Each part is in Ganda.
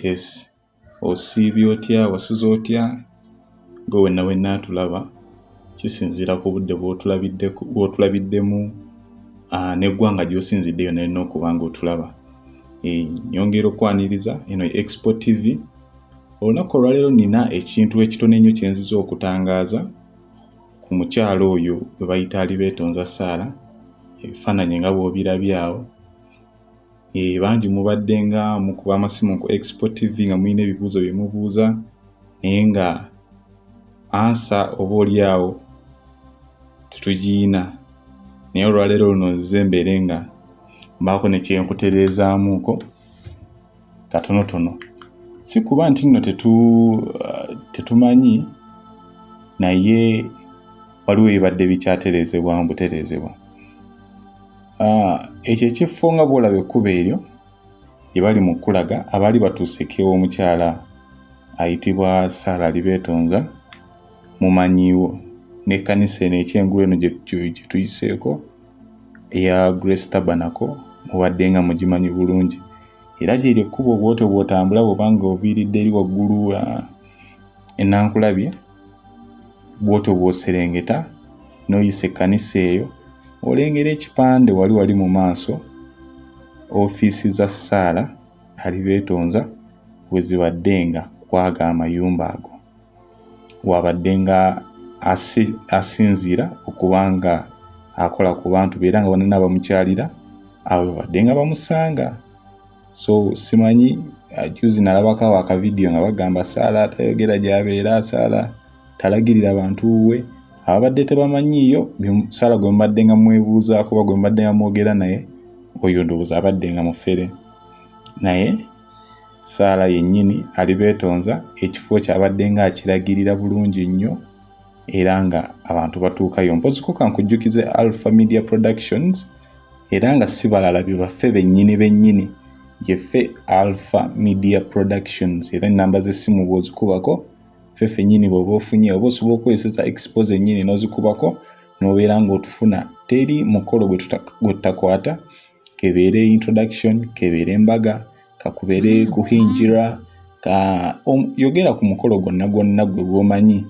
Yes, osiibye otya, wasuze otya, gwe wenna atulaba kisinziira ku budde bw'otulabiddemu n'eggwanga gy'osinziddeyo nalina okuba nga otulaba. Nyongera okwaniriza eno Expo TV. Olunaku olwaleero nina ekintu ekitono ennyo kye nziza okutangaaza ku mukyalo oyo gwe bayita Alibeetonza Sarah. Ebifaananyi nga bw'obirabye awo. Bangi mubadde nga mukuba amasimu ku Expo TV nga mulina ebibuuzo bye mubuuza naye nga ansa oba oli awo tetugiyina. Naye olwaleero luno nzize mbeere nga mbaako ne kyenkutereezaamuuko katonotono. Si kuba nti nno tetumanyi, naye waliwo ebibadde bikyatereezebwa mu butereezebwa. Ekyo ekifo nga bw'olaba ekkubo eryo lye bali mu kulaga abaali batuuseko ew'omukyala ayitibwa Sarah Alibeetonza mumanyiiwo, n'ekkanisa eno ekyengulu eno gye tuyiseeko eya Grace Tabernacle mubadde nga mugimanyi bulungi. Era lyeryo ekkubo bw'otyo bw'otambula bw'oba nga oviiridde eri waggulu Enankulabye, bw'otyo bw'oserengeta n'oyisa ekkanisa eyo, olengera ekipande wali mu maaso ofiisi za Sarah Alibeetonza we zibadde nga kwaga amayumba ago. Wabadde nga asinziira okuba nga akola ku bantu be era nga bonna bamukyalira abo badde nga bamusanga. So simanyi juzi nalabako awo akavidiyo nga bagamba Sarah tayogera gy'abeera, Sarah talagirira bantu we. Ababadde tebamanyiiyo Sarah gwe mubadde nga mwebuuzaako oba gwe mubadde nga mwogera naye, oyo ndowooza abadde nga mufere. Naye Sarah yennyini Alibeetonza ekifo ky'abadde nga akiragirira bulungi nnyo era nga abantu batuukayo. Mpoziko kankujjukize Alpha Media Productions era nga si balala bye baffe bennyini yeffe Alpha Media Productions. Era ennamba z'essimu bw'ozikubako ffe nnyini bw'oba ofunye oba osobola okukozesa expose ennyini n'ozikubako n'obeera ng'otufuna. Teri mukolo gwe tutakwata, kebeere introduction, kebeere embaga, kakubeere kuhinjira, yogera ku mukolo gwonna gwe gw'omanyi.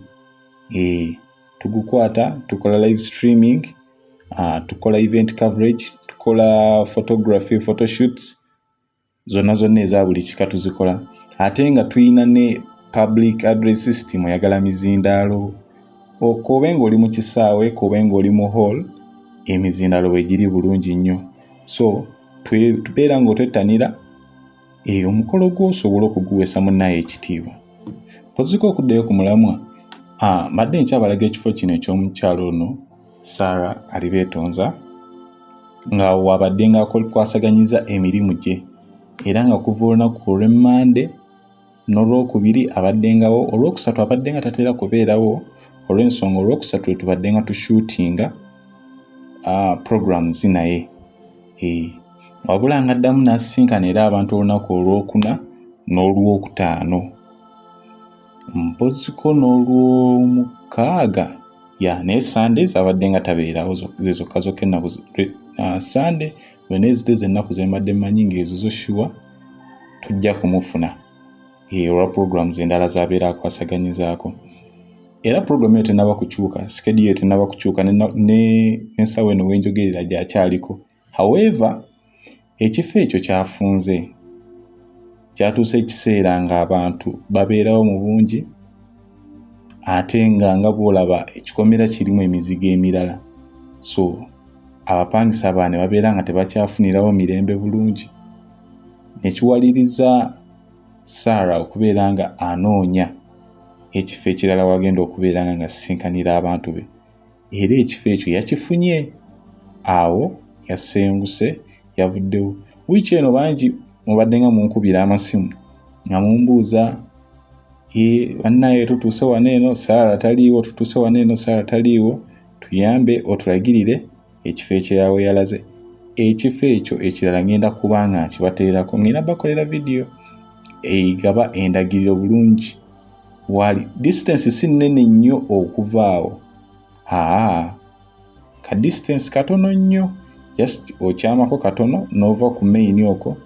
Tugukwata, tukola live streaming, tukola event coverage, tukola photography, photoshoots, zonna eza buli kika tuzikola. Ate nga tuyina ne public address system oyagala mizindaalo, okobe ng'oli mu kisaawe, kobe ng'oli mu hall, emizindaalo wegiri bulungi nnyo. So tubeera ng'otwettanira omukolo gw'osobola okuguweesa munnaye ekitiibwa. Mpoziko okuddayo ku mulamwa, mbadde nkyabalaga ekifo kino eky'omukyalo ono Sarah Alibeetonza nga wabadde nga kwasaganyiza emirimu gye era nga kuva olunaku olw'Emmande n'olwokubiri abadde ngawo, olwokusatu abadde nga tatera kubeerawo olw'ensonga olwokusatu lwe tubadde nga tushootinga programs naye. Wabula nga addamu n'asisinkana era abantu olunaku olwokuna n'olwokutaano, mpoziko n'olwomukaaga naye Sundays abadde nga tabeerawo, ze zokka ennaku Sunday lwena eziteze ennaku ze mbadde mmanyi ng'ezo zoshuwa tujja kumufuna olwa programs endala z'abeera akwasaganyizaako. Era program eyo tennaba kukyuka, schedule tennaba kukyuka, n'ensawo eno wenjogerera gyakyaliko. However, ekifo ekyo kyafunze, kyatuuse ekiseera ng'abantu babeerawo mu bungi ate nga bw'olaba ekikomera kirimu emizigo emirala. So abapangisa baane babeera nga tebakyafunirawo mirembe bulungi, nekiwaliriza Sarah okubeera nga anoonya ekifo ekirala wagenda okubeera nga asisinkanira abantu be. Era ekifo ekyo yakifunye, awo yasenguse, yavuddewo. Wiiki eno bangi mubadde nga munkubira amasimu nga mumbuuza bannaye tutuuse wano eno Sarah taliiwo, tutuuse wano eno Sarah taliiwo, tuyambe otulagirire ekifo ekirawe yalaze. Ekifo ekyo ekirala ngenda kuba nga nkibateerako, ngenda bakolera vidiyo egaba endagiriro bulungi. Wali distance si nnene nnyo okuva awo, ka distance katono nnyo, just okyamako katono n'ova ku main okwo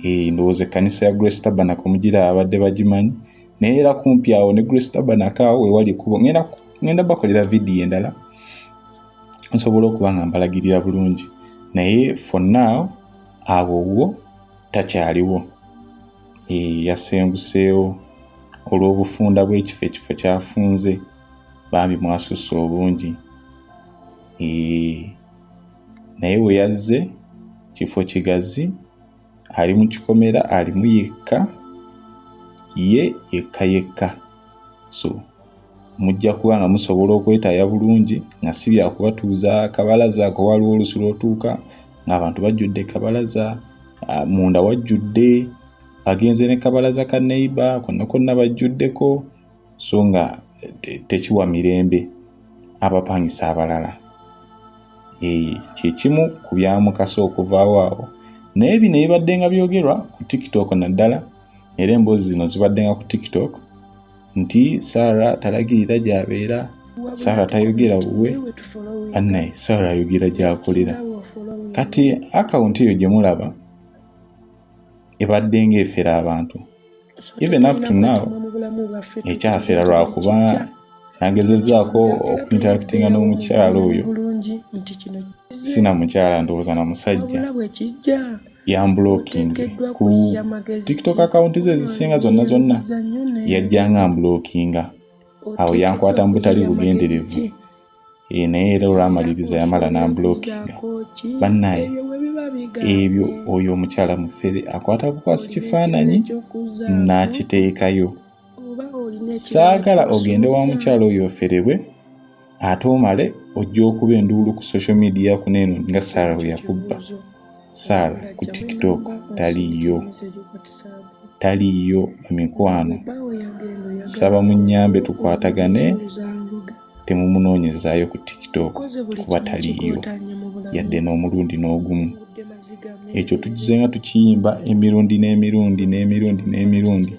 ndowooza ekkanisa ya Grace Tabernacle mugira abadde bagimanyi naye era kumpi awo ne Grace Tabernacle awo wewali ekkubo ngenda bakolera vidiyo endala nsobola okuba nga mbalagirira bulungi naye for now awo takyaliwo. Yasembuseewo olw'obufunda bw'ekifo kyafunze bambi mwasusse obungi. Naye we yazze kifo kigazi, ali mu kikomera, alimu yekka yekka. So mujja kuba nga musobola okwetaaya bulungi nga si bya kubatuuza kabalaza ako waliwo olusu lw'otuuka ng'abantu bajjudde kabalaza, munda wajjudde, bagenze ne kabalaza ka neighbor konna bajjuddeko, so nga tekiwa mirembe abapangisa abalala. Kyekimu ku byamukasa okuvaawo awo. Naye bino ebibadde nga byogerwa ku TikTok naddala, era emboozi zino zibadde nga ku TikTok nti Sarah talagirira gy'abeera, Sarah tayogera buwe, bannaye Sarah ayogera gy'akolera. Kati akawunti eyo gye mulaba ebadde ng'efera abantu. Even up to now ekyafera lwakuba nagezezzaako okuinteractinga n'omukyalo oyo, sina mukyala ndowooza na musajja, yambulookinze ku TikTok akawunti ze ezisinga zonna yajjanga ambulookinga. Awo yankwata mu butali bugenderevu, naye era olwamaliriza yamala n'ambulookinga. Bannaye ebyo oyo omukyala mufere akwata bukwasi kifaananyi n'akiteekayo. Saagala ogende wa mukyala oyo oferebwe ate omale ojja okuba enduulu ku social media kuneeno nga Sarah we yakubba. Sarah ku TikTok taliiyo mikwano. Saba munnyambe tukwatagane, temumunoonyezaayo ku TikTok kuba taliiyo yadde n'omulundi n'ogumu. Ekyo tugize nga tukiyimba emirundi n'emirundi.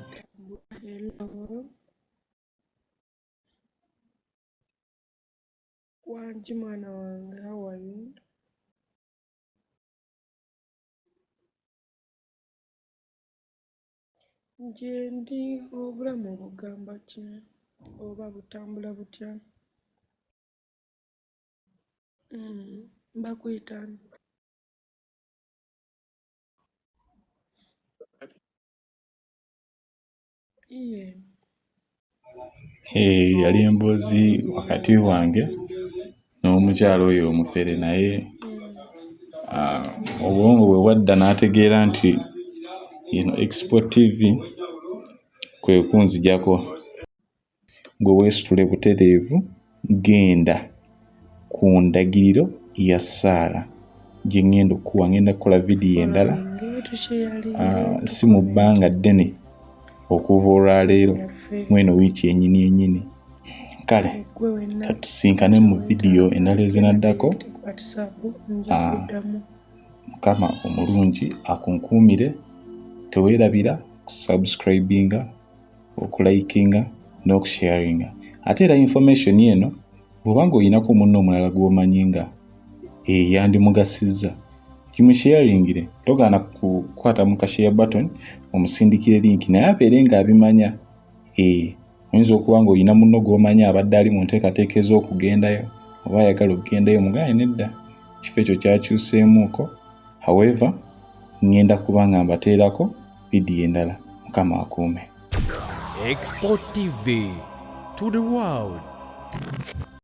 Wangi mwana wange, how are you? Nje ndi obulamu bugamba ki oba butambula butya? Bakuyita yali emboozi wakati wange n'omukyalo oyo omufere, naye obwongo bwe bwadda n'ategeera nti Export TV kwe kunzijako. Gwe weesitule butereevu, genda ku ndagiriro ya Sarah gye ngenda okuwa. Ngenda kukola vidiyo endala si mu bbanga ddene okuva olwaleero mweno wiiki ennyini. Kale katusinkane mu vidiyo endala ezinaddako. Mukama omulungi akunkuumire. Teweerabira kusubscribinga, okulikinga n'okusharinga. Ate era information eno bw'obanga oyinako munno omulala gw'omanyi nga yandimugasizza, kimusharingire. Togaana kukwata mu kashare button omusindikire link naye abeere ng'abimanya. Oyinza okuba nga oyina munno gw'omanyi abadde ali mu nteekateeka ez'okugendayo oba ayagala okugendayo, mugaye nedda kifo ekyo kyakyuseemuuko. However, ngenda kuba nga mbateerako vidiyo endala. Mukama akuume. Export TV to the world.